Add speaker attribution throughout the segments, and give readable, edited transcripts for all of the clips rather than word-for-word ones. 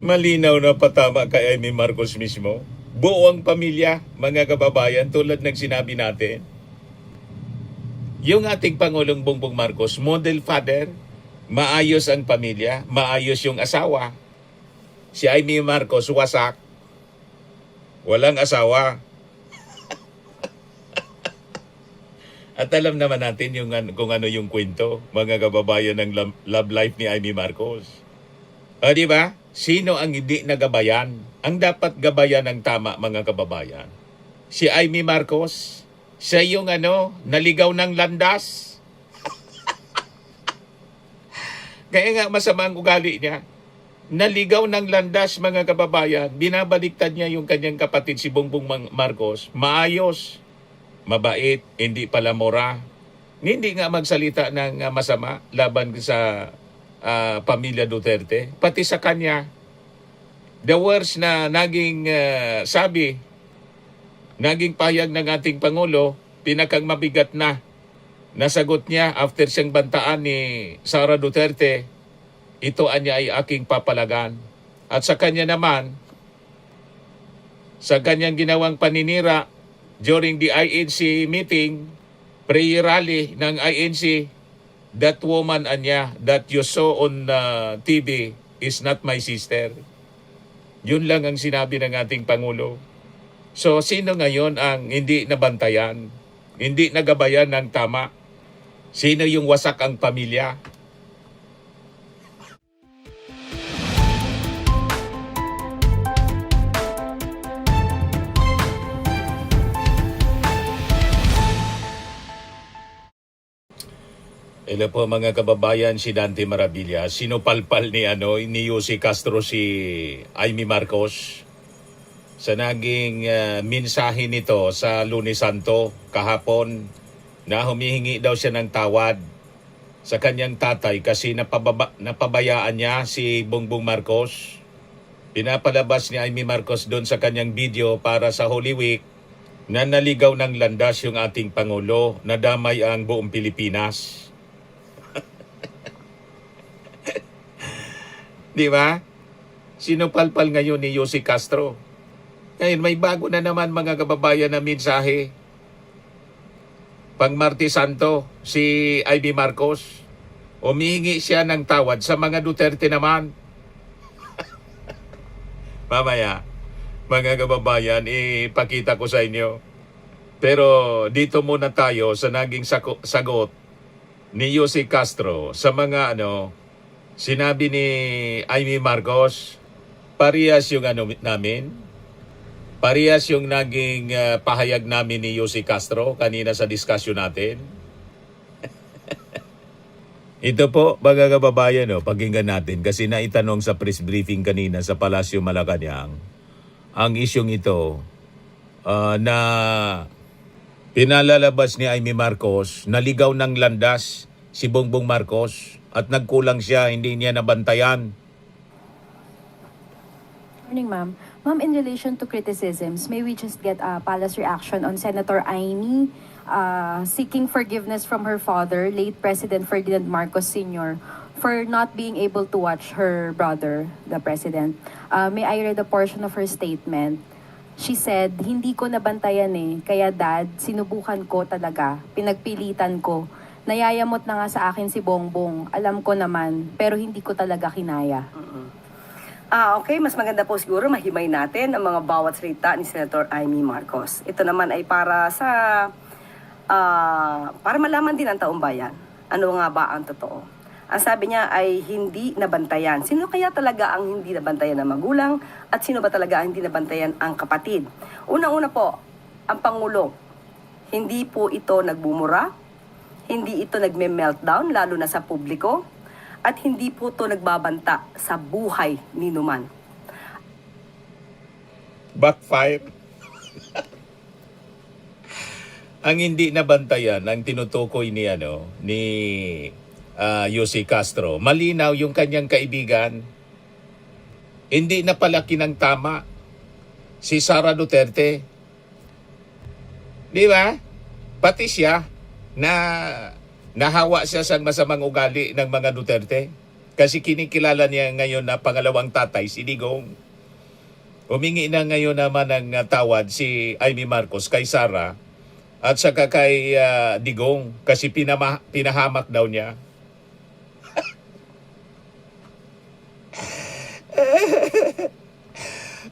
Speaker 1: Malinaw na patama kay Amy Marcos mismo. Buo ang pamilya, mga kababayan, tulad ng sinabi natin. Yung ating Pangulong Bongbong Marcos, model father, maayos ang pamilya, maayos yung asawa. Si Amy Marcos, wasak, walang asawa. At alam naman natin kung ano yung kwento, mga kababayan, ng love life ni Amy Marcos. O di ba? Sino ang hindi nagabayan? Ang dapat gabayan ng tama, mga kababayan. Si Amy Marcos, siya yung naligaw ng landas. Kaya nga masama ang ugali niya. Naligaw ng landas, mga kababayan. Binabaliktad niya yung kanyang kapatid si Bongbong Marcos. Maayos, mabait, hindi pala mora. Hindi nga magsalita ng masama laban sa pamilya Duterte. Pati sa kanya, the words na naging naging pahayag ng ating Pangulo, pinakang mabigat na nasagot niya after siyang bantaan ni Sara Duterte, ito anya ay aking papalagan. At sa kanya naman, sa kanyang ginawang paninira during the INC meeting, prayer rally ng INC, that woman anya that you saw on TV is not my sister. Yun lang ang sinabi ng ating Pangulo. So, sino ngayon ang hindi nabantayan, hindi nagabayan ng tama? Sino yung wasak ang pamilya? Hello po mga kababayan, si Dante Maravilla. Sinupalpal ni Yussi Castro si Amy Marcos sa naging mensahe nito sa Lunes Santo kahapon na humihingi daw siya ng tawad sa kanyang tatay kasi napabayaan niya si Bongbong Marcos. Pinapalabas ni Amy Marcos doon sa kanyang video para sa Holy Week na naligaw ng landas yung ating Pangulo, na damay ang buong Pilipinas. Di ba? Sinupalpal ngayon ni Yussi Castro. Ngayon, may bago na naman mga kababayan na mensahe. Pang Martes Santo, si Amy Marcos, humihingi siya ng tawad sa mga Duterte naman. Mamaya, mga kababayan, ipakita ko sa inyo. Pero dito muna tayo sa naging sagot ni Yussi Castro sa mga sinabi ni Amy Marcos. Parehas yung namin. Parehas yung naging pahayag namin ni Yussi Castro kanina sa diskusyon natin. Ito po, mga kababayan, pakinggan natin kasi naitanong sa press briefing kanina sa Palasyo Malacanang ang isyong ito na pinalalabas ni Amy Marcos, naligaw ng landas si Bongbong Marcos at nagkulang siya, hindi niya nabantayan.
Speaker 2: Morning, ma'am. Ma'am, in relation to criticisms, may we just get a palace reaction on Senator Amy seeking forgiveness from her father, late President Ferdinand Marcos Sr., for not being able to watch her brother, the President. May I read a portion of her statement? She said, "Hindi ko nabantayan kaya dad, sinubukan ko talaga, pinagpilitan ko. Nayayamot na nga sa akin si Bongbong, alam ko naman, pero hindi ko talaga kinaya."
Speaker 3: Okay, mas maganda po siguro mahimay natin ang mga bawat salita ni Senator Amy Marcos. Ito naman ay para para malaman din ng taong bayan. Ano nga ba ang totoo? Ang sabi niya ay hindi nabantayan. Sino kaya talaga ang hindi nabantayan ng magulang at sino ba talaga ang hindi nabantayan ang kapatid? Unang-una po, ang Pangulo, hindi po ito nagbumura, hindi ito nagme-meltdown lalo na sa publiko, at hindi po ito nagbabanta sa buhay ni Numan.
Speaker 1: Backfire. Ang hindi nabantayan, ang tinutukoy ni Yussi Castro, malinaw yung kanyang kaibigan. Hindi napalaki ng tama si Sara Duterte. Di ba? Pati siya na nahawa siya sa masamang ugali ng mga Duterte. Kasi kinikilala niya ngayon na pangalawang tatay, si Digong. Humingi na ngayon naman ng tawad si Amy Marcos kay Sara at saka kay Digong kasi pinahamak daw niya.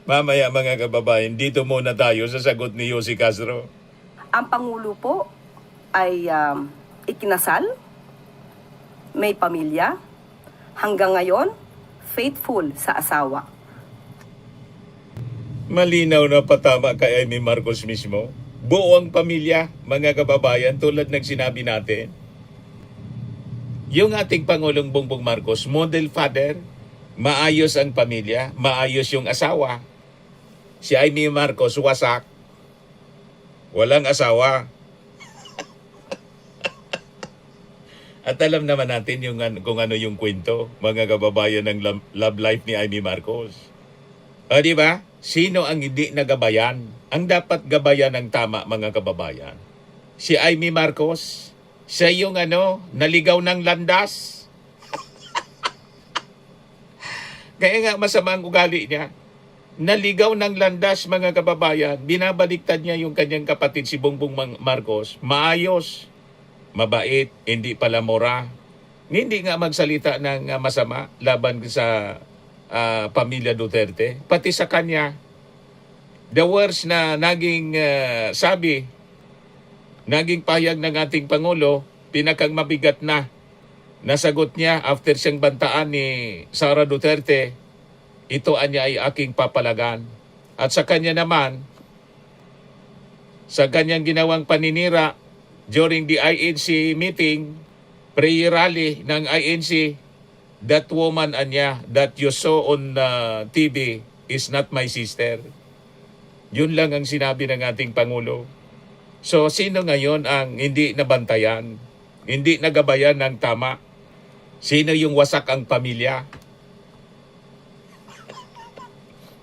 Speaker 1: Mamaya mga kababayan, dito muna tayo sa sagot ni Yossi Castro.
Speaker 3: Ang Pangulo po ay ikinasal, may pamilya, hanggang ngayon, faithful sa asawa.
Speaker 1: Malinaw na patama kay Amy Marcos mismo. Buo ang pamilya, mga kababayan, tulad ng sinabi natin. Yung ating Pangulong Bongbong Marcos, model father, maayos ang pamilya, maayos yung asawa. Si Amy Marcos, wasak. Walang asawa. At alam naman natin yung, kung ano yung kwento, mga kababayan ng love life ni Amy Marcos. O di ba? Sino ang hindi nagabayan? Ang dapat gabayan ng tama, mga kababayan. Si Amy Marcos, siya yung naligaw ng landas. Kaya nga masama ang ugali niya. Naligaw ng landas, mga kababayan. Binabaliktad niya yung kanyang kapatid, si Bongbong Marcos. Maayos, mabait, hindi pala mora. Hindi nga magsalita ng masama laban sa pamilya Duterte. Pati sa kanya, the words na naging naging pahayag ng ating Pangulo, pinakang mabigat na nasagot niya after siyang bantaan ni Sara Duterte, ito anya ay aking papalagan. At sa kanya naman, sa kanyang ginawang paninira during the INC meeting, prayer rally ng INC, that woman anya that you saw on TV is not my sister. Yun lang ang sinabi ng ating Pangulo. So, sino ngayon ang hindi nabantayan? Hindi nagabayan ng tama? Sino yung wasak ang pamilya?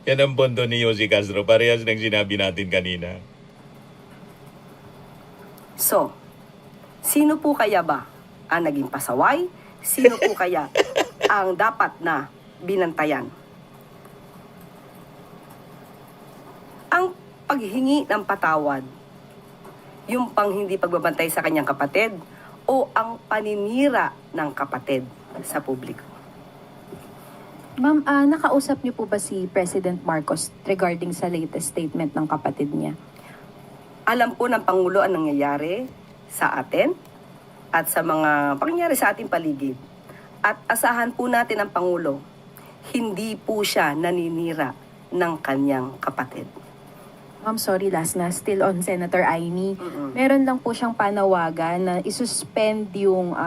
Speaker 1: Yan ang bondo ni Yossi Castro. Parehas ng sinabi natin kanina.
Speaker 3: So, sino po kaya ba ang naging pasaway? Sino po kaya ang dapat na binantayan? Ang paghingi ng patawad, yung pang hindi pagbabantay sa kanyang kapatid, o ang paninira ng kapatid sa publiko?
Speaker 2: Ma'am, nakausap niyo po ba si President Marcos regarding sa latest statement ng kapatid niya?
Speaker 3: Alam po ng Pangulo ang nangyayari sa atin at sa mga pangyayari sa ating paligid. At asahan po natin ang Pangulo, hindi po siya naninira ng kanyang kapatid.
Speaker 2: Ma'am, sorry, last na. Still on Senator Amy. Meron lang po siyang panawagan na isuspend yung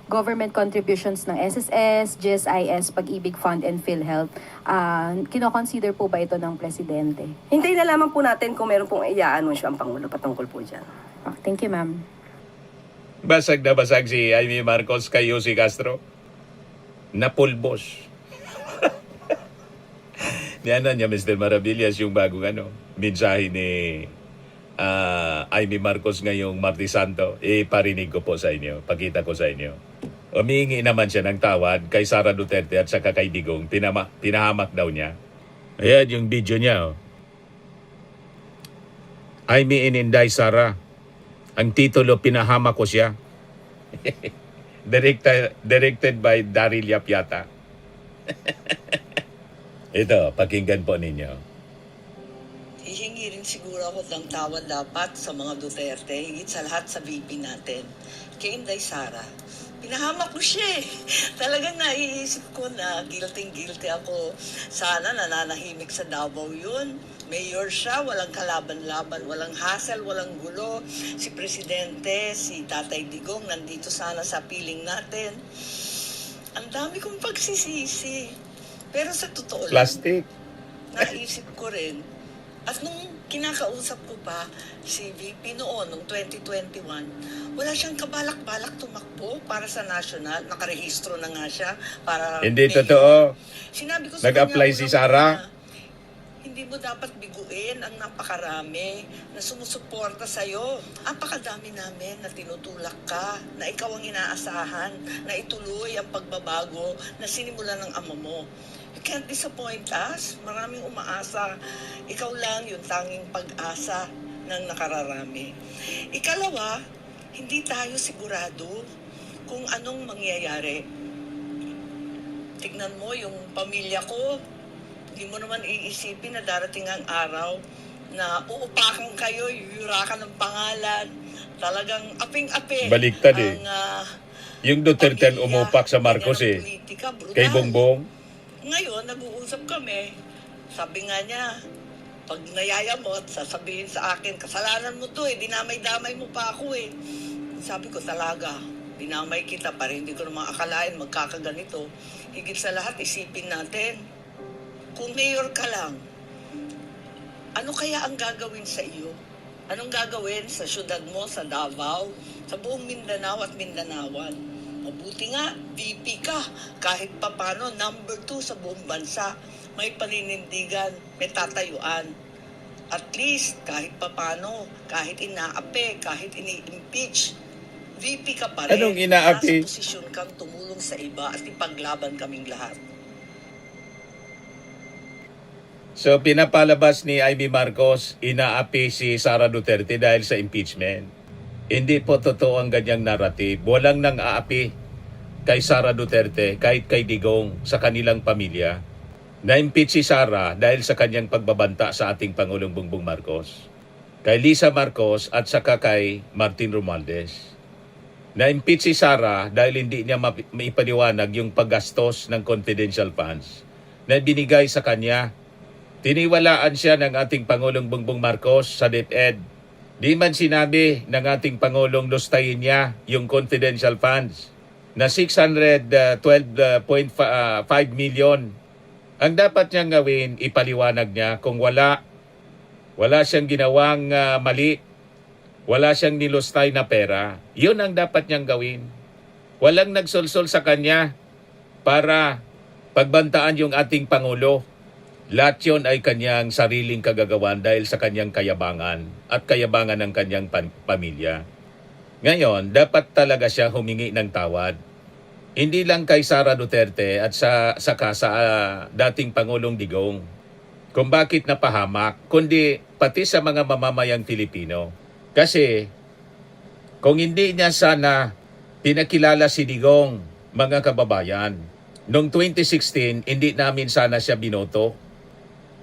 Speaker 2: government contributions ng SSS, GSIS, Pag-ibig Fund, and PhilHealth. Kino-consider po ba ito ng Presidente?
Speaker 3: Hintayin na lamang po natin kung meron pong i-anunsyo ang Pangulo patungkol po dyan.
Speaker 2: Thank you, ma'am.
Speaker 1: Basag na basag si Amy Marcos kay Yossi Castro. Napulbos. Yan niya, Mr. Maravillas, yung bagong mensahe ni Amy Marcos ngayong Martes Santo. Parinig ko po sa inyo. Pakita ko sa inyo. Humingi naman siya ng tawad kay Sara Duterte at saka kay Digong. Pinahamak daw niya. Ayan yung video niya. Amy ininday Sara. Ang titulo, pinahamak ko siya. Directed by Daryl Yap yata. Ito, pakinggan po ninyo.
Speaker 4: Hihingi rin siguro ako ng tawad dapat sa mga Duterte, higit sa lahat sa VP natin. Kay Inday Sara, pinahamak ko siya eh. Talagang naiisip ko na guilty ako. Sana nananahimik sa Davao yun. Mayor siya, walang kalaban-laban, walang hassle, walang gulo. Si Presidente, si Tatay Digong, nandito sana sa piling natin. Ang dami kong pagsisisi. Pero sa totoo lang,
Speaker 1: Plastic.
Speaker 4: naisip ko rin, at nung kinakausap ko pa si VP noon, noong 2021, wala siyang kabalak-balak tumakbo para sa national. Nakarehistro na nga siya para...
Speaker 1: Hindi
Speaker 4: mayor.
Speaker 1: totoo.
Speaker 4: Sinabi ko sa
Speaker 1: Nag-apply
Speaker 4: kanya,
Speaker 1: si Sara.
Speaker 4: hindi mo dapat biguin ang napakarami na sumusuporta sa'yo. Napakadami namin na tinutulak ka, na ikaw ang inaasahan, na ituloy ang pagbabago na sinimulan ng ama mo. You can't disappoint us. Maraming umaasa. Ikaw lang yung tanging pag-asa ng nakararami. Ikalawa, hindi tayo sigurado kung anong mangyayari. Tignan mo yung pamilya ko, hindi mo naman iisipin na darating ang araw na uupakan kayo, yuyurakan ng pangalan, talagang aping-api.
Speaker 1: Baliktad eh. Yung Duterte ang
Speaker 4: pamilya,
Speaker 1: umupak sa Marcos
Speaker 4: ganyan ang
Speaker 1: eh.
Speaker 4: politika, brutal.
Speaker 1: Kay Bongbong.
Speaker 4: Ngayon, nag-uusap kami. Sabi nga niya, pag nayayamot, sasabihin sa akin, kasalanan mo to eh, dinamay-damay mo pa ako eh. Sabi ko talaga, dinamay kita pa rin, hindi ko naman akalain magkakaganito. Higit sa lahat, isipin natin, kung mayor ka lang, ano kaya ang gagawin sa iyo? Anong gagawin sa syudad mo, sa Davao, sa buong Mindanao at Mindanawan? Mabuti nga, VP ka. Kahit papano, number 2 sa buong bansa. May paninindigan, may tatayuan. At least, kahit papano, kahit inaapi, kahit ini-impeach, VP ka pa rin.
Speaker 1: Anong inaapi?
Speaker 4: Nasa posisyon kang tumulong sa iba at ipaglaban kaming lahat.
Speaker 1: So pinapalabas ni Amy Marcos, inaapi si Sara Duterte dahil sa impeachment. Hindi po totoo ang ganyang narrative. Walang nang aapi kay Sara Duterte kahit kay Digong sa kanilang pamilya. Na-impeach si Sara dahil sa kanyang pagbabanta sa ating Pangulong Bongbong Marcos, kay Lisa Marcos at saka kay Martin Romualdez. Na-impeach si Sara dahil hindi niya maipaliwanag yung paggastos ng confidential funds na binigay sa kanya. Tiniwalaan siya ng ating Pangulong Bongbong Marcos sa DepEd. Di man sinabi ng ating Pangulong lustayin niya yung confidential funds na 612.5 million. Ang dapat niyang gawin, ipaliwanag niya kung wala siyang ginawang mali, wala siyang nilustay na pera. Yun ang dapat niyang gawin. Walang nagsulsul sa kanya para pagbantaan yung ating Pangulo. Lahat yun ay kanyang sariling kagagawan dahil sa kanyang kayabangan at kayabangan ng kanyang pamilya. Ngayon, dapat talaga siya humingi ng tawad. Hindi lang kay Sara Duterte at sa dating Pangulong Digong kung bakit napahamak, kundi pati sa mga mamamayang Pilipino. Kasi kung hindi niya sana pinakilala si Digong, mga kababayan, noong 2016, hindi namin sana siya binoto.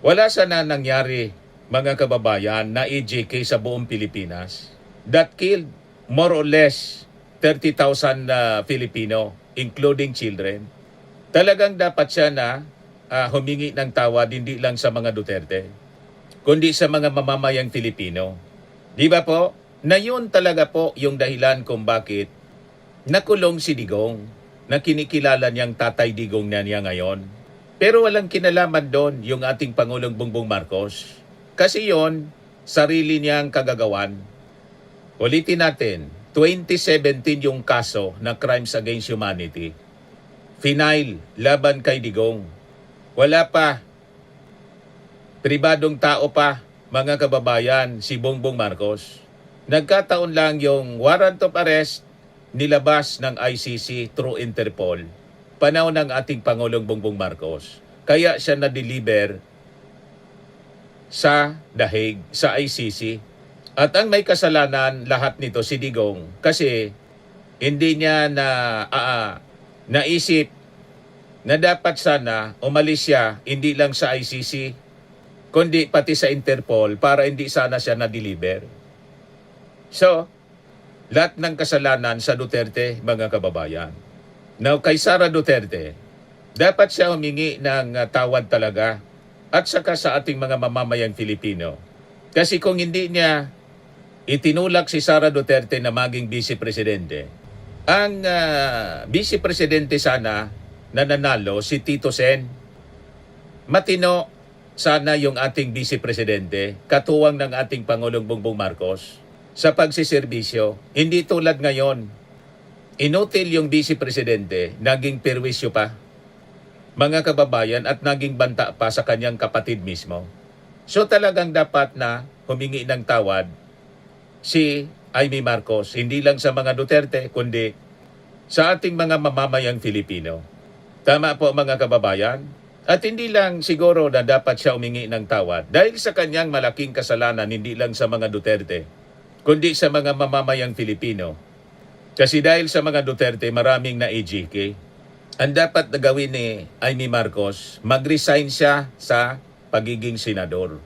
Speaker 1: Wala sana nangyari, mga kababayan, na EJK sa buong Pilipinas that killed more or less 30,000 Filipino, including children. Talagang dapat siya na humingi ng tawad hindi lang sa mga Duterte, kundi sa mga mamamayang Filipino. Di ba po? Na yun talaga po yung dahilan kung bakit nakulong si Digong, na kinikilala niyang Tatay Digong na niya ngayon. Pero walang kinalaman doon yung ating Pangulong Bongbong Marcos. Kasi yon sarili niyang kagagawan. Ulitin natin, 2017 yung kaso na Crimes Against Humanity. Final, laban kay Digong. Wala pa. Pribadong tao pa, mga kababayan, si Bongbong Marcos. Nagkataon lang yung warrant of arrest nilabas ng ICC through Interpol. Panahon ng ating Pangulong Bongbong Marcos. Kaya siya na-deliver sa The Hague, sa ICC. At ang may kasalanan lahat nito si Digong kasi hindi niya naisip na dapat sana umalis siya hindi lang sa ICC kundi pati sa Interpol para hindi sana siya na-deliver. So, lahat ng kasalanan sa Duterte, mga kababayan. Now, kay Sara Duterte, dapat siya humingi ng tawad talaga at saka sa ating mga mamamayang Filipino. Kasi kung hindi niya itinulak si Sara Duterte na maging vice-presidente, ang vice-presidente sana na nanalo si Tito Sen. Matino sana yung ating vice-presidente, katuwang ng ating Pangulong Bongbong Marcos sa pagsiservisyo. Hindi tulad ngayon. Inutil yung vice-presidente, naging perwisyo pa, mga kababayan, at naging banta pa sa kanyang kapatid mismo. So talagang dapat na humingi ng tawad si Amy Marcos, hindi lang sa mga Duterte, kundi sa ating mga mamamayang Filipino. Tama po mga kababayan? At hindi lang siguro na dapat siya humingi ng tawad dahil sa kanyang malaking kasalanan, hindi lang sa mga Duterte, kundi sa mga mamamayang Filipino. Kasi dahil sa mga Duterte, maraming na-EJK. Ang dapat na gawin ni Amy Marcos, mag-resign siya sa pagiging senador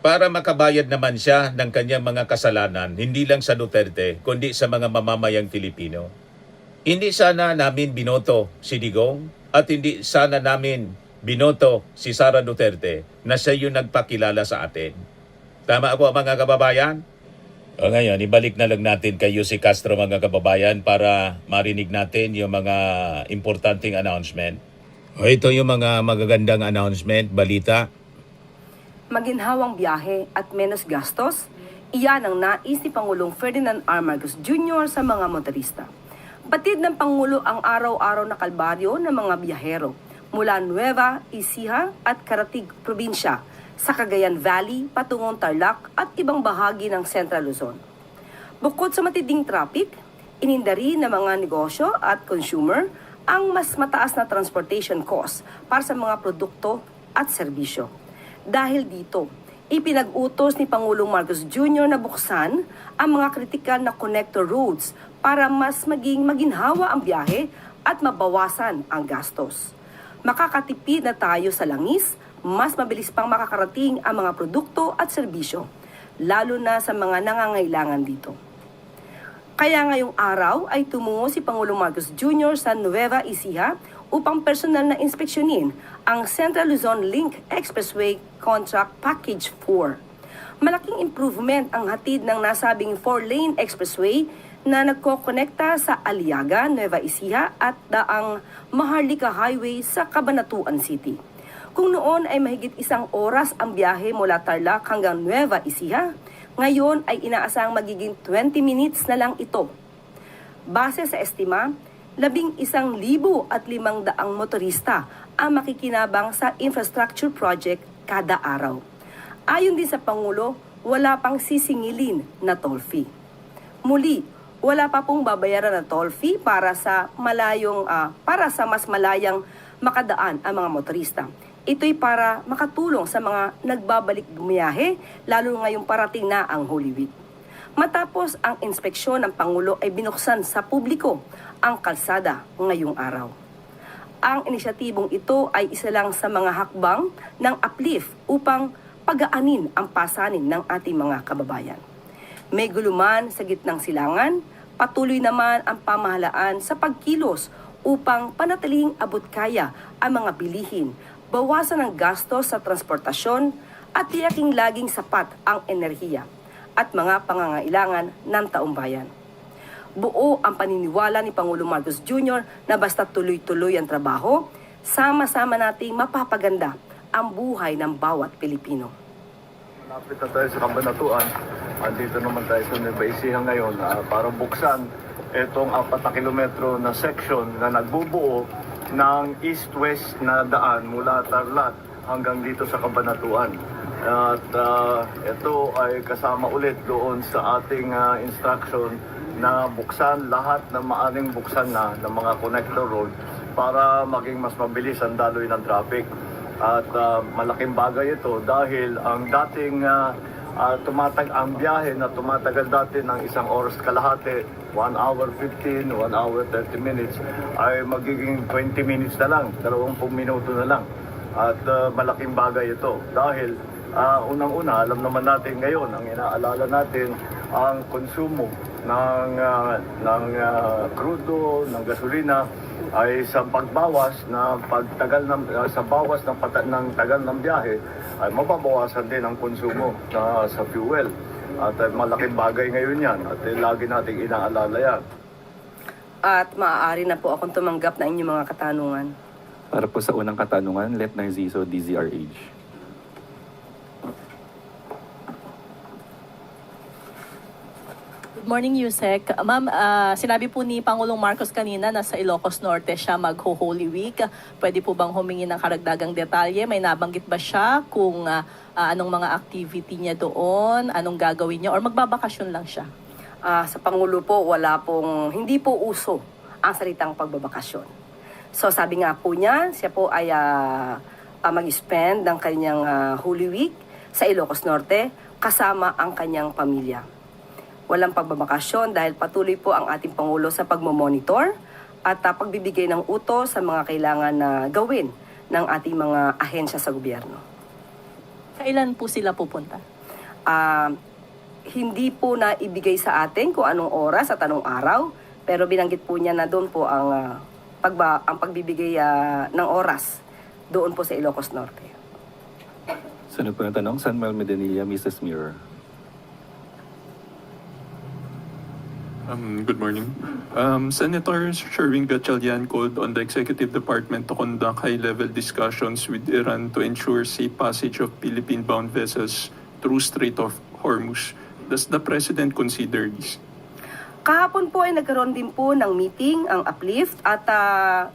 Speaker 1: para makabayad naman siya ng kanyang mga kasalanan, hindi lang sa Duterte, kundi sa mga mamamayang Filipino. Hindi sana namin binoto si Digong at hindi sana namin binoto si Sara Duterte na siya yung nagpakilala sa atin. Tama po mga kababayan? O ngayon, ibalik na lang natin kay Yussi Castro mga kababayan para marinig natin yung mga importanteng announcement. O ito yung mga magagandang announcement, balita.
Speaker 3: Maginhawang biyahe at menos gastos, iyan ang nais ni Pangulong Ferdinand R. Marcos Jr. sa mga motorista. Batid ng Pangulo ang araw-araw na kalbaryo ng mga biyahero mula Nueva Ecija at Karatig Probinsya sa Cagayan Valley patungong Tarlac at ibang bahagi ng Central Luzon. Bukod sa matinding traffic, inindari ng mga negosyo at consumer ang mas mataas na transportation cost para sa mga produkto at serbisyo. Dahil dito, ipinag-utos ni Pangulong Marcos Jr. na buksan ang mga kritikal na connector roads para mas maging maginhawa ang biyahe at mabawasan ang gastos. Makakatipid na tayo sa langis, mas mabilis pang makakarating ang mga produkto at serbisyo, lalo na sa mga nangangailangan dito. Kaya ngayong araw ay tumungo si Pangulong Marcos Jr. sa Nueva Ecija upang personal na inspeksyonin ang Central Luzon Link Expressway Contract Package 4. Malaking improvement ang hatid ng nasabing 4-lane expressway na nagkokonekta sa Aliaga, Nueva Ecija at daang Maharlika Highway sa Cabanatuan City. Kung noon ay mahigit 1 oras ang biyahe mula Tarlac hanggang Nueva Ecija, ngayon ay inaasang magiging 20 minutes na lang ito. Base sa estima, 11,500 motorista ang makikinabang sa infrastructure project kada araw. Ayon din sa Pangulo, wala pang sisingilin na toll fee. Muli, wala pa pong babayaran na toll fee para sa mas malayang makadaan ang mga motorista. Ito'y para makatulong sa mga nagbabalik bumiyahe, lalo ngayong parating na ang Holy Week. Matapos ang inspeksyon ng Pangulo ay binuksan sa publiko ang kalsada ngayong araw. Ang inisyatibong ito ay isa lang sa mga hakbang ng uplift upang pagaanin ang pasanin ng ating mga kababayan. May guluman sa gitnang silangan, patuloy naman ang pamahalaan sa pagkilos upang panatiling abot kaya ang mga bilihin, bawasan ang gastos sa transportasyon at tiyaking laging sapat ang enerhiya at mga pangangailangan ng taumbayan. Buo ang paniniwala ni Pangulong Marcos Jr. na basta tuloy-tuloy ang trabaho, sama-sama nating mapapaganda ang buhay ng bawat Pilipino.
Speaker 5: Malapit na tayo sa Cabanatuan. Andito naman tayo sa Nueva Ecija ngayon para buksan itong 4 na kilometro na section na nagbubuo ng east-west na daan mula Tarlac hanggang dito sa Cabanatuan. At ito ay kasama ulit doon sa ating instruction na buksan lahat na maaring buksan na ng mga connector road para maging mas mabilis ang daloy ng traffic. At malaking bagay ito dahil ang dating ang biyahe na tumatagal dati ng 1 oras kalahati, 1 hour 15, 1 hour 30 minutes, ay magiging 20 minutes na lang, 20 minuto na lang. At malaking bagay ito dahil unang-una, alam naman natin ngayon, ang inaalala natin ang konsumo ng krudo, ng gasolina ay sa pagbawas na pagtagal ng sa bawas ng tagal ng biyahe ay mababawasan din ang konsumo sa fuel. At malaking bagay ngayon yan at lagi nating inaalala yan.
Speaker 3: At maaari na po akong tumanggap na inyong mga katanungan.
Speaker 6: Para po sa unang katanungan, Let Narciso, DZRH.
Speaker 7: Good Good morning, Yusek. Ma'am, sinabi po ni Pangulong Marcos kanina na sa Ilocos Norte siya mag-Holy Week. Pwede po bang humingi ng karagdagang detalye? May nabanggit ba siya kung anong mga activity niya doon, anong gagawin niya, or magbabakasyon lang siya?
Speaker 3: Sa Pangulo po, hindi po uso ang salitang pagbabakasyon. So sabi nga po niya, siya po ay mag-spend ng kanyang Holy Week sa Ilocos Norte kasama ang kanyang pamilya. Walang pagbabakasyon dahil patuloy po ang ating Pangulo sa pagmomonitor at pagbibigay ng utos sa mga kailangan na gawin ng ating mga ahensya sa gobyerno.
Speaker 7: Kailan po sila pupunta?
Speaker 3: Hindi po na ibigay sa atin kung anong oras at anong araw, pero binanggit po niya na doon po ang pagbibigay ng oras doon po sa Ilocos Norte.
Speaker 6: Sunod po na tanong, Samuel Medinilla, Mrs. Mirror.
Speaker 8: Good morning. Senator Sherwin Gatchalian called on the Executive Department to conduct high-level discussions with Iran to ensure safe passage of Philippine-bound vessels through Strait of Hormuz. Does the President consider this?
Speaker 3: Kahapon po ay nagkaroon din po ng meeting ang Uplift at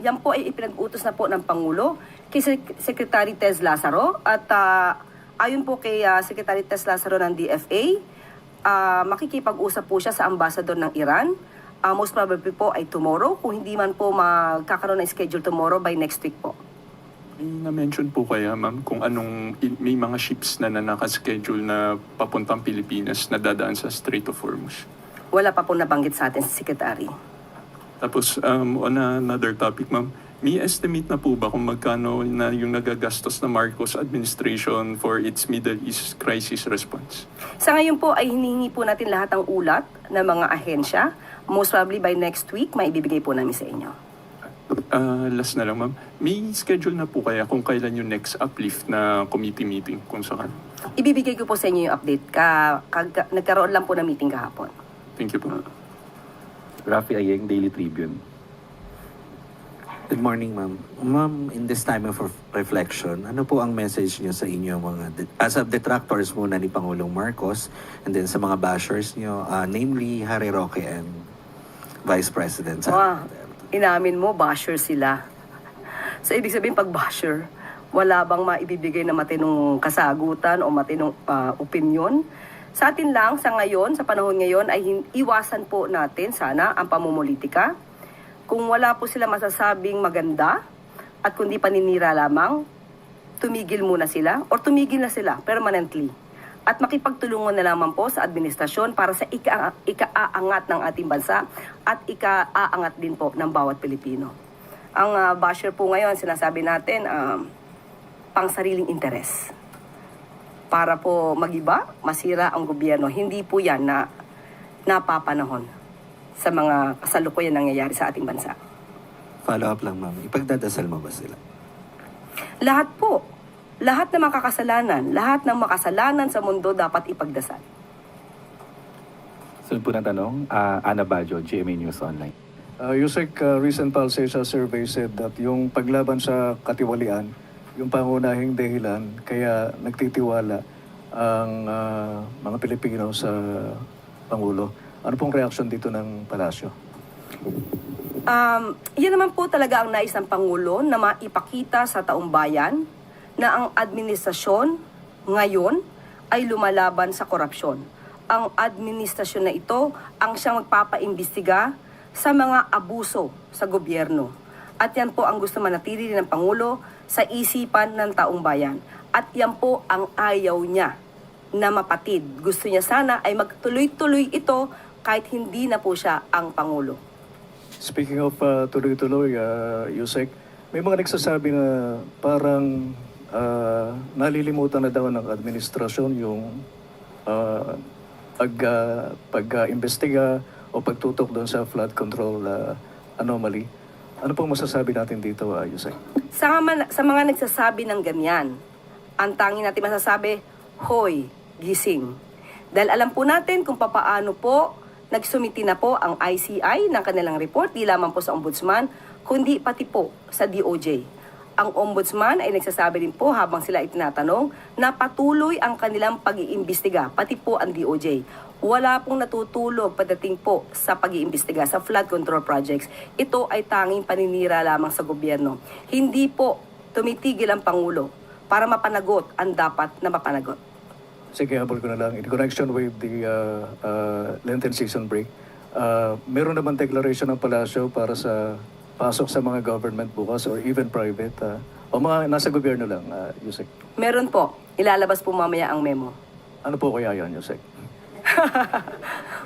Speaker 3: yan po ay ipinag-utos na po ng Pangulo kay Secretary Tez Lazaro at ayon po kay Secretary Tez Lazaro ng DFA, makikipag-usap po siya sa ambassador ng Iran. Most probably po ay tomorrow, kung hindi man po magkakaroon ng schedule tomorrow, by next week po.
Speaker 8: May na-mention po kaya, ma'am, kung may mga ships na nakaschedule na papuntang Pilipinas na dadaan sa Strait of Hormuz?
Speaker 3: Wala pa po nabanggit sa atin si Secretary.
Speaker 8: Tapos, on another topic, ma'am, may estimate na po ba kung magkano na yung nagagastos na Marcos administration for its Middle East crisis response?
Speaker 3: Sa ngayon po ay hinihingi po natin lahat ng ulat ng mga ahensya. Most probably by next week, maibibigay po namin sa inyo.
Speaker 8: Last na lang, ma'am. May schedule na po kaya kung kailan yung next uplift na committee meeting kung saan?
Speaker 3: Ibibigay ko po sa inyo yung update. Nagkaroon lang po ng meeting kahapon.
Speaker 8: Thank you po.
Speaker 6: Rafi Ayeng, Daily Tribune.
Speaker 9: Good morning, ma'am. Ma'am, in this time of reflection, ano po ang message niyo sa inyo as of detractors muna ni Pangulong Marcos and then sa mga bashers niyo, namely Harry Roque and Vice President Sara Duterte?
Speaker 3: Inamin mo, basher sila. So, ibig sabihin, pag basher, wala bang maibibigay na matinong kasagutan o matinong opinion? Sa atin lang, sa ngayon, sa panahon ngayon, ay iwasan po natin sana ang pamumulitika. Kung wala po sila masasabing maganda at kundi paninira lamang, tumigil muna sila or tumigil na sila permanently. At makipagtulungan na lamang po sa administrasyon para sa ika-aangat ng ating bansa at ika-aangat din po ng bawat Pilipino. Ang basher po ngayon, sinasabi natin, pang sariling interes. Para po magiba, masira ang gobyerno. Hindi po yan na napapanahon sa mga kasalukuyan nangyayari sa ating bansa.
Speaker 9: Follow up lang, ma'am. Ipagdadasal mo ba sila?
Speaker 3: Lahat po. Lahat ng makasalanan sa mundo dapat ipagdasal.
Speaker 6: Sunod po na tanong, Ana Bajo, GMA News Online.
Speaker 5: Yusek, recent Palsesa survey said that yung paglaban sa katiwalian, yung pangunahing dahilan kaya nagtitiwala ang mga Pilipino sa Pangulo. Ano pong reaksyon dito ng Palasyo?
Speaker 3: Yan naman po talaga ang nais ng Pangulo na maipakita sa taong bayan na ang administrasyon ngayon ay lumalaban sa korupsyon. Ang administrasyon na ito ang siyang magpapaimbestiga sa mga abuso sa gobyerno. At yan po ang gusto manatili ng Pangulo sa isipan ng taong bayan. At yan po ang ayaw niya na mapatid. Gusto niya sana ay magtuloy-tuloy ito kahit hindi na po siya ang Pangulo.
Speaker 5: Speaking of tuloy-tuloy, Yusek, may mga nagsasabi na parang nalilimutan na daw ng administrasyon yung pag-imbestiga o pagtutok doon sa flood control anomaly. Ano pong masasabi natin dito, Yusek?
Speaker 3: Sa mga nagsasabi ng ganyan, ang tanging natin masasabi, hoy, gising. Dahil alam po natin kung papaano po nagsumiti na po ang ICI ng kanilang report, di lamang po sa Ombudsman, kundi pati po sa DOJ. Ang ombudsman ay nagsasabi din po habang sila itinatanong na patuloy ang kanilang pag-iimbestiga, pati po ang DOJ. Wala pong natutulog pagdating po sa pag-iimbestiga sa flood control projects. Ito ay tanging paninira lamang sa gobyerno. Hindi po tumitigil ang Pangulo para mapanagot ang dapat na mapanagot.
Speaker 10: Sige, habol ko na lang. In connection with the Lenten season break, meron naman declaration ng Palasyo para sa pasok sa mga government bukas or even private, o mga nasa gobyerno lang, Yusek.
Speaker 3: Meron po. Ilalabas po mamaya ang memo.
Speaker 10: Ano po kaya yan, Yusek?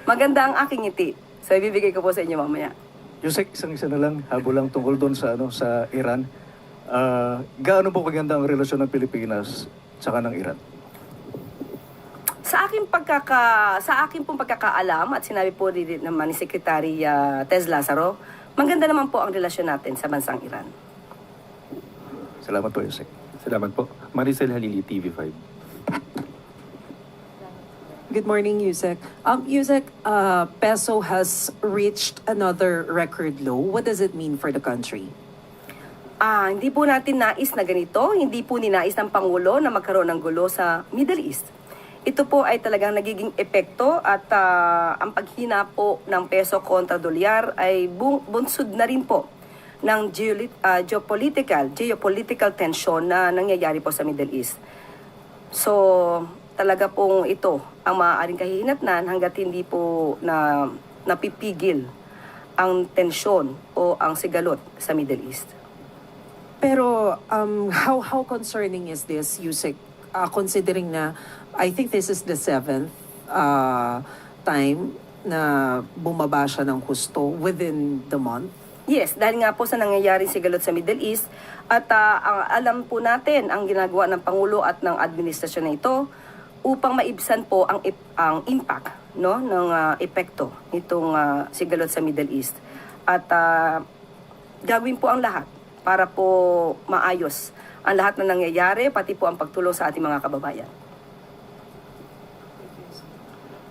Speaker 3: Maganda ang aking ngiti. So, ibibigay ko po sa inyo mamaya.
Speaker 10: Yusek, isang-isa na lang, habol lang tungkol doon sa, sa Iran. Gaano po kaganda ang relasyon ng Pilipinas saka ng Iran?
Speaker 3: Sa aking pong pagkakaalam at sinabi po din naman ni Secretary Tez Lazaro, maganda naman po ang relasyon natin sa bansang Iran.
Speaker 10: Salamat po, Yusek.
Speaker 6: Salamat po. Maricel Halili, TV5.
Speaker 11: Good morning, Yusek. Yusek, peso has reached another record low. What does it mean for the country?
Speaker 3: Hindi po natin nais na ganito, hindi po ninais ng Pangulo na magkaroon ng gulo sa Middle East. Ito po ay talagang nagiging epekto at ang paghina po ng peso kontra dolyar ay bunsod na rin po ng geopolitical tension na nangyayari po sa Middle East. So, talaga pong ito ang maaaring kahihinatnan hanggat hindi po napipigil ang tensyon o ang sigalot sa Middle East.
Speaker 11: Pero how concerning is this, Yusek? Considering na I think this is the 7th time na bumaba siya ng husto within the month.
Speaker 3: Yes, dahil nga po sa nangyayaring sigalot sa Middle East at ang alam po natin ang ginagawa ng Pangulo at ng administrasyon na ito upang maibsan po ang impact ng epekto nitong sigalot sa Middle East. At gagawin po ang lahat para po maayos ang lahat na nangyayari, pati po ang pagtulong sa ating mga kababayan.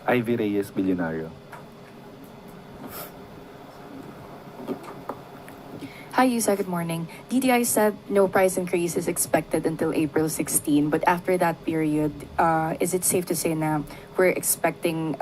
Speaker 6: Ivy Reyes, Bilyonaryo.
Speaker 12: Hi, Yusa. Good morning. DTI said no price increase is expected until April 16, but after that period, is it safe to say na we're expecting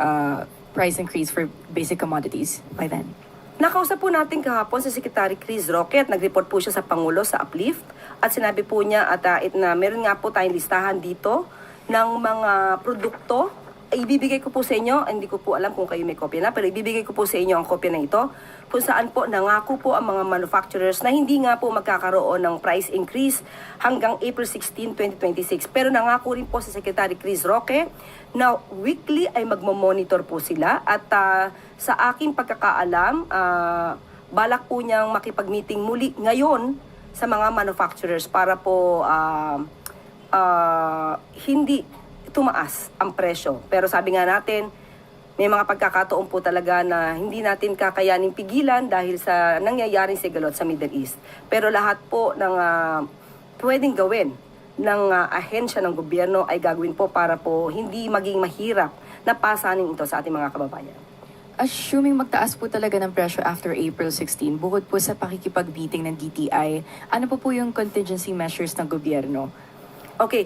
Speaker 12: price increase for basic commodities by then?
Speaker 3: Nakausap po natin kahapon si Secretary Chris Roque at nag-report po siya sa Pangulo sa Uplift at sinabi po niya na meron nga po tayong listahan dito ng mga produkto. Ibibigay ko po sa inyo, hindi ko po alam kung kayo may kopya na, pero ibibigay ko po sa inyo ang kopya na ito kung saan po nangako po ang mga manufacturers na hindi nga po magkakaroon ng price increase hanggang April 16, 2026. Pero nangako rin po si Secretary Chris Roque na weekly ay magmo-monitor po sila at sa aking pagkakaalam, balak po niyang makipag-meeting muli ngayon sa mga manufacturers para po hindi tumaas ang presyo. Pero sabi nga natin, may mga pagkakataon po talaga na hindi natin kakayaning pigilan dahil sa nangyayaring sigalot sa Middle East. Pero lahat po ng pwedeng gawin ng ahensya ng gobyerno ay gagawin po para po hindi maging mahirap na pasanin ito sa ating mga kababayan.
Speaker 12: Assuming magtaas po talaga ng presyo after April 16, bukod po sa pakikipag-meeting ng DTI, ano po yung contingency measures ng gobyerno?
Speaker 3: Okay,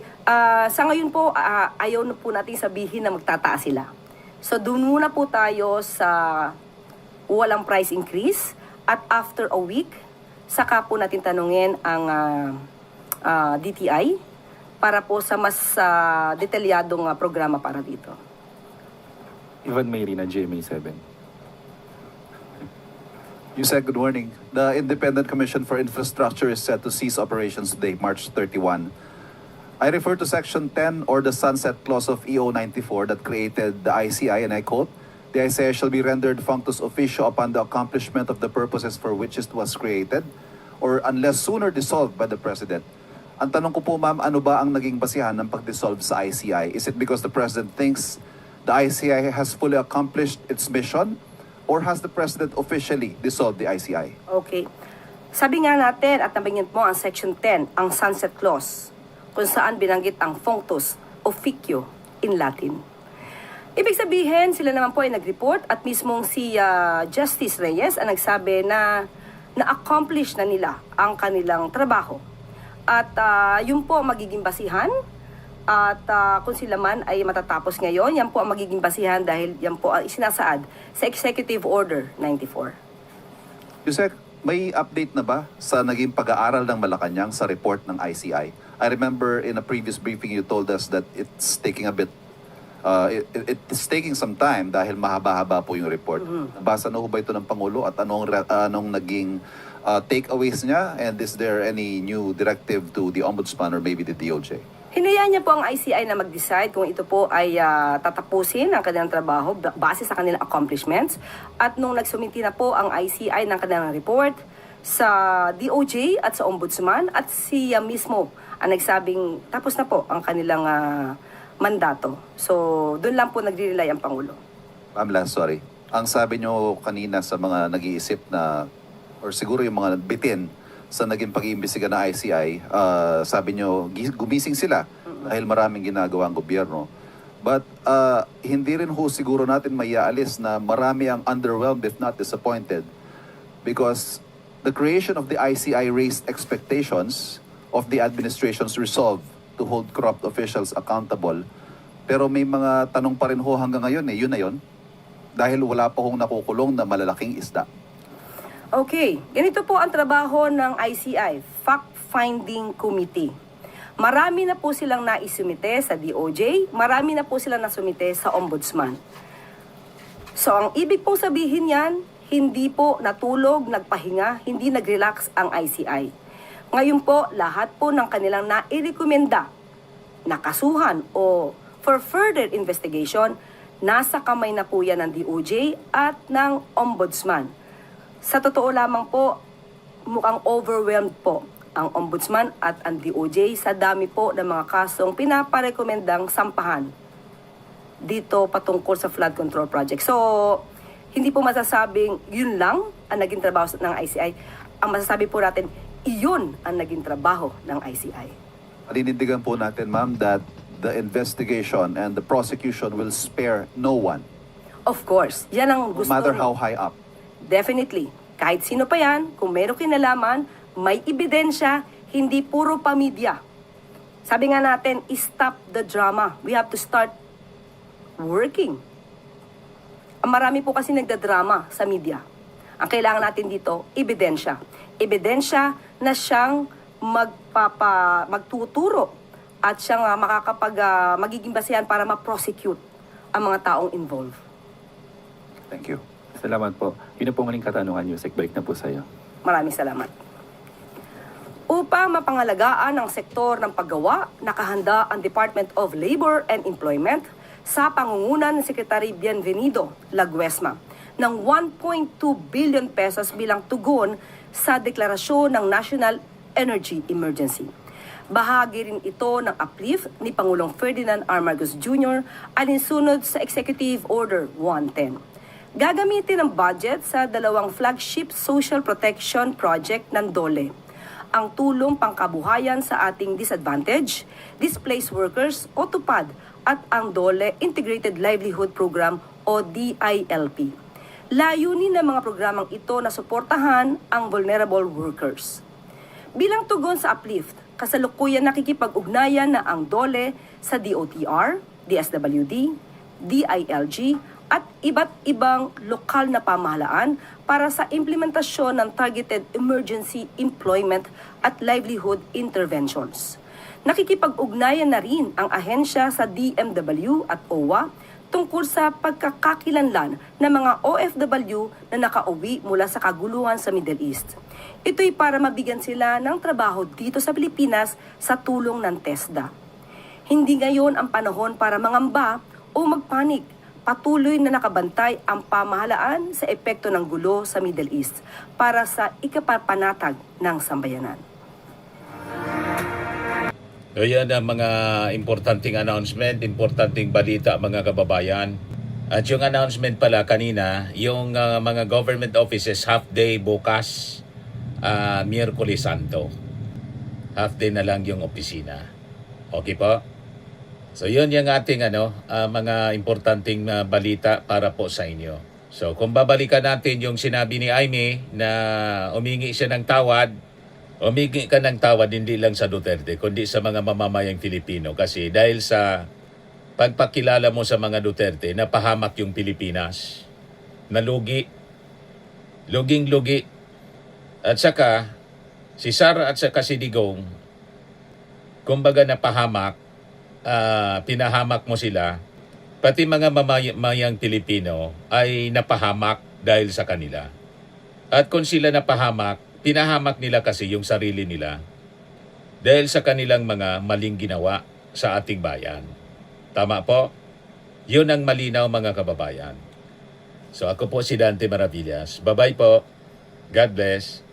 Speaker 3: sa ngayon po, ayaw na po natin sabihin na magtataas sila. So, doon muna po tayo sa walang price increase at after a week, saka po natin tanungin ang DTI para po sa mas detalyadong programa para dito.
Speaker 6: Ivan Mayrina, GMA7.
Speaker 13: Yusek, good morning. The Independent Commission for Infrastructure is set to cease operations today, March 31. I refer to Section 10 or the sunset clause of EO 94 that created the ICI, and I quote, "The ICI shall be rendered functus officio upon the accomplishment of the purposes for which it was created, or unless sooner dissolved by the President." Ang tanong ko po, ma'am, ano ba ang naging basihan ng pag-dissolve sa ICI? Is it because the President thinks the ICI has fully accomplished its mission, or has the President officially dissolved the ICI?
Speaker 3: Okay. Sabi nga natin at nabanggit mo ang Section 10, ang sunset clause, kung saan binanggit ang functus officio in Latin. Ibig sabihin, sila naman po ay nag-report at mismong si Justice Reyes ang nagsabi na na-accomplish na nila ang kanilang trabaho. At yun po ang magiging basihan. At kung sila man ay matatapos ngayon, yan po ang magiging basihan dahil yan po ang isinasaad sa Executive Order 94.
Speaker 13: Yusek, may update na ba sa naging pag-aaral ng Malacanang sa report ng ICI? I remember in a previous briefing you told us that it's taking a bit, it's taking some time dahil mahaba-haba po yung report. Nabasa na ho ba ito ng Pangulo at anong naging takeaways niya? And is there any new directive to the Ombudsman or maybe the DOJ?
Speaker 3: Hinayaan niya po ang ICI na mag-decide kung ito po ay tatapusin ang kanilang trabaho base sa kanilang accomplishments. At nung nagsumiti na po ang ICI ng kanilang report sa DOJ at sa Ombudsman at siya mismo ang nagsabing tapos na po ang kanilang mandato. So, doon lang po nagre-rely ang Pangulo.
Speaker 13: Ma'am Lance, sorry. Ang sabi nyo kanina sa mga nag-iisip na, or siguro yung mga bitin sa naging pag-iimbestiga ng ICI, sabi nyo, gumising sila dahil maraming ginagawa ang gobyerno. But hindi rin ho siguro natin maiaalis na marami ang underwhelmed if not disappointed because the creation of the ICI raised expectations of the administration's resolve to hold corrupt officials accountable. Pero may mga tanong pa rin ho hanggang ngayon yun na yun. Dahil wala pa hong nakukulong na malalaking isda.
Speaker 3: Okay, ganito po ang trabaho ng ICI, Fact-Finding Committee. Marami na po silang naisumite sa DOJ, marami na po silang nasumite sa Ombudsman. So ang ibig pong sabihin yan, hindi po natulog, nagpahinga, hindi nag-relax ang ICI. Ngayon po, lahat po ng kanilang nairekomenda, nakasuhan o for further investigation, nasa kamay na po yan ng DOJ at ng Ombudsman. Sa totoo lamang po, mukhang overwhelmed po ang Ombudsman at ang DOJ sa dami po ng mga kasong pinaparekomendang sampahan dito patungkol sa flood control project. So, hindi po masasabing yun lang ang naging trabaho ng ICI. Ang masasabi po natin, iyon ang naging trabaho ng ICI.
Speaker 13: Paninindigan po natin, ma'am, that the investigation and the prosecution will spare no one.
Speaker 3: Of course, yan ang
Speaker 13: No
Speaker 3: gusto.
Speaker 13: matter how high up.
Speaker 3: Definitely. Kahit sino pa yan, kung meron kinalaman, may ebidensya, hindi puro pamilya. Sabi nga natin, stop the drama. We have to start working. Ang marami po kasi nagdadrama sa media. Ang kailangan natin dito, ebidensya. Ebidensya na siyang magtuturo at siyang magiging basehan para ma-prosecute ang mga taong involved.
Speaker 13: Thank you.
Speaker 6: Salamat po. Yun na po muling katanungan, Yusek. Balik na po sa'yo.
Speaker 3: Maraming salamat. Upang mapangalagaan ang sektor ng paggawa, nakahanda ang Department of Labor and Employment sa pangunguna ng Secretary Bienvenido Laguesma ng 1.2 billion pesos bilang tugon sa deklarasyon ng National Energy Emergency. Bahagi rin ito ng uplift ni Pangulong Ferdinand R. Marcos Jr. alinsunod sa Executive Order 110. Gagamitin ang budget sa dalawang flagship social protection project ng DOLE. Ang tulong pangkabuhayan sa ating disadvantaged, displaced workers o TUPAD at ang DOLE Integrated Livelihood Program o DILP. Layunin ng mga programang ito na suportahan ang vulnerable workers. Bilang tugon sa uplift, kasalukuyan nakikipag-ugnayan na ang DOLE sa DOTR, DSWD, DILG at iba't ibang lokal na pamahalaan para sa implementasyon ng targeted emergency employment at livelihood interventions. Nakikipag-ugnayan na rin ang ahensya sa DMW at OWA tungkol sa pagkakakilanlan ng mga OFW na nakauwi mula sa kaguluhan sa Middle East. Ito'y para mabigyan sila ng trabaho dito sa Pilipinas sa tulong ng TESDA. Hindi ngayon ang panahon para mangamba o magpanik. Patuloy na nakabantay ang pamahalaan sa epekto ng gulo sa Middle East para sa ikapapanatag ng sambayanan.
Speaker 1: Ayan ang mga importanteng announcement, importanteng balita mga kababayan. At yung announcement pala kanina, yung mga government offices half day bukas, Miyerkules Santo. Half day na lang yung opisina. Okay po? So yun yung ating mga importanteng balita para po sa inyo. So kung babalikan natin yung sinabi ni Aimee na umingi siya ng tawad Humingi ka ng tawad hindi lang sa Duterte, kundi sa mga mamamayang Pilipino. Kasi dahil sa pagpakilala mo sa mga Duterte, napahamak yung Pilipinas. Nalugi. Luging-lugi. At saka, si Sara at saka si Digong, kumbaga napahamak, pinahamak mo sila, pati mga mamamayang Pilipino ay napahamak dahil sa kanila. At kung sila napahamak, pinahamak nila kasi yung sarili nila dahil sa kanilang mga maling ginawa sa ating bayan. Tama po? Yun ang malinaw mga kababayan. So ako po si Dante Maravillas. Bye-bye po. God bless.